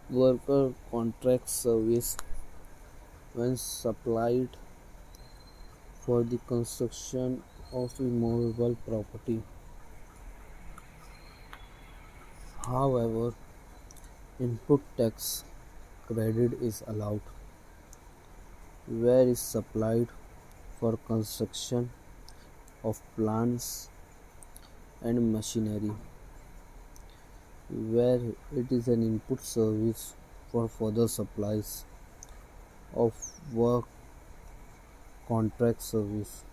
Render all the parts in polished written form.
Worker contract service when supplied for the construction of immovable property. However, input tax credit is allowed where is supplied for construction of plants and machinery, where it is an input service for further supplies of work contract service.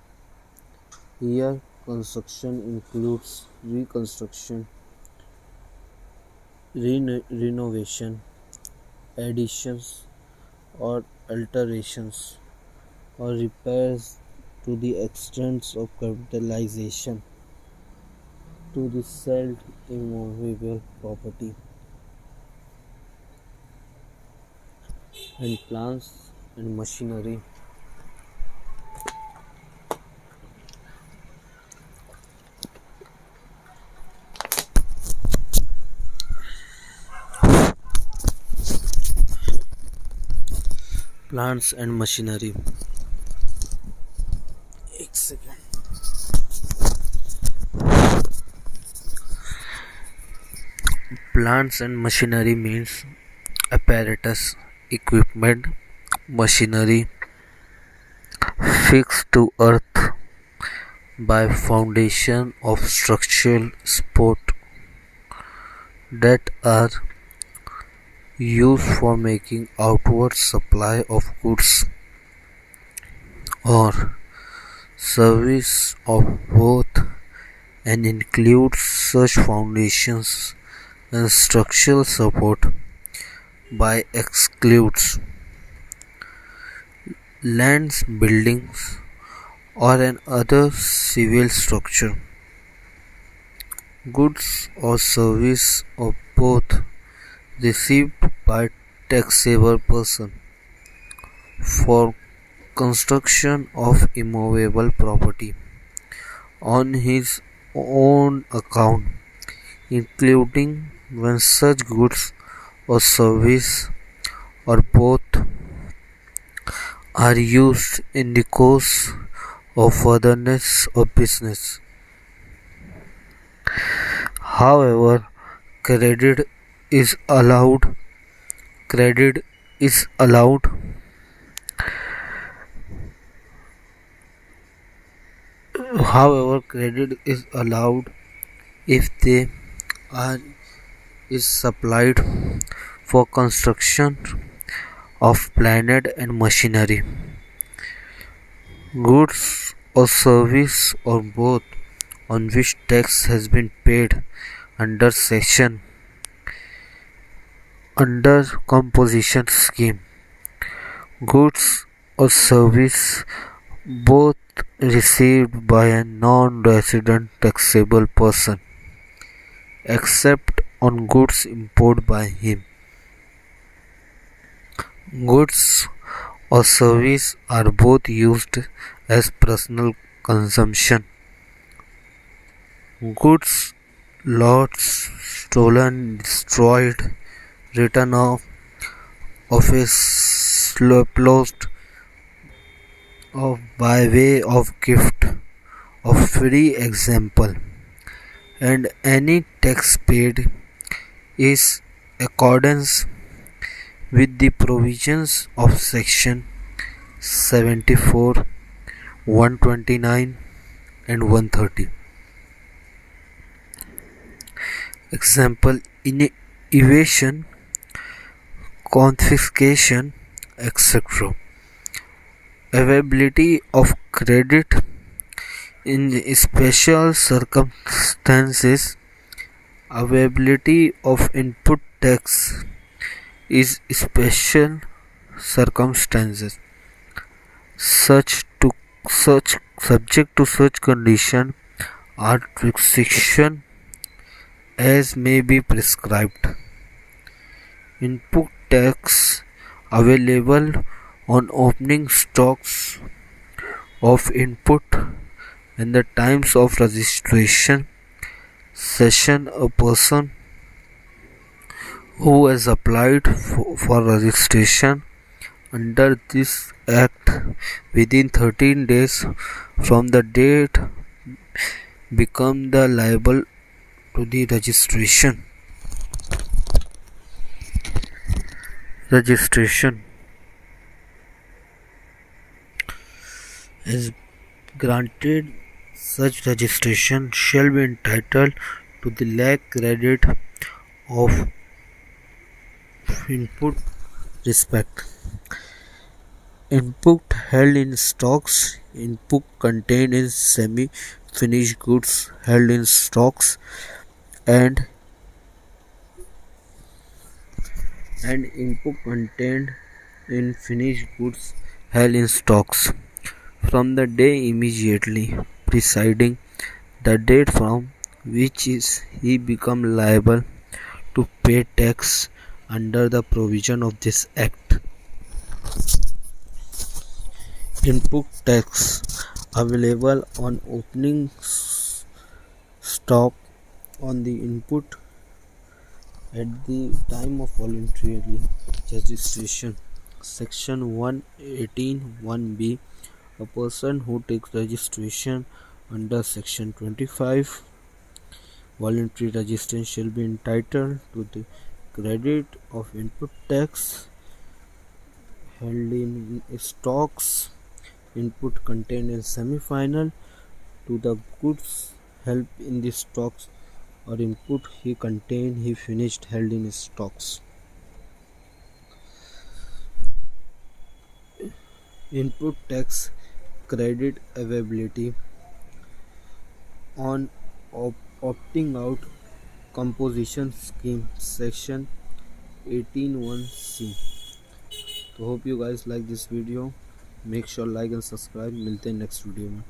Here, construction includes reconstruction, renovation, additions or alterations or repairs to the extent of capitalization to the said immovable property and plants and machinery. Plants and machinery. एक second. Plants and machinery means apparatus, equipment, machinery fixed to earth by foundation of structural support that are used for making outward supply of goods or service of both and includes such foundations and structural support by excludes lands, buildings or an other civil structure, goods or service of both received by taxable person for construction of immovable property on his own account, including when such goods or service or both are used in the course of furtherance of business. However, credit is allowed credit is allowed credit is allowed if they are is supplied for construction of plant and machinery, goods or service or both on which tax has been paid under section under composition scheme, goods or service both received by a non-resident taxable person except on goods imported by him. Goods or service are both used as personal consumption. Goods lost, stolen, destroyed, written off of a surplus of by way of gift of free example, and any tax paid is accordance with the provisions of section 74, 129 and 130. Example in evasion, confiscation, etc. Availability of credit in special circumstances. Availability of input tax is special circumstances. Such subject to such condition are restriction as may be prescribed. Input tax available on opening stocks of input and the times of registration, cession a person who has applied for registration under this act within 13 days from the date become the liable to the registration is granted. Such registration shall be entitled to the lakh credit of input respect. Input held in stocks, input contained in semi-finished goods held in stocks, and input contained in finished goods held in stocks from the day immediately preceding the date from which is he become liable to pay tax under the provision of this act. Input tax available on opening stock on the input at the time of voluntary registration. Section 118(1)(b). A person who takes registration under Section 25 voluntary registration shall be entitled to the credit of input tax held in stocks, input contained in semi-final to the goods held in the stocks, or input he finished held in stocks. Input tax credit availability on opting out composition scheme section 18(1)(c). तो hope you guys like this video. Make sure like and subscribe. मिलते हैं next video में.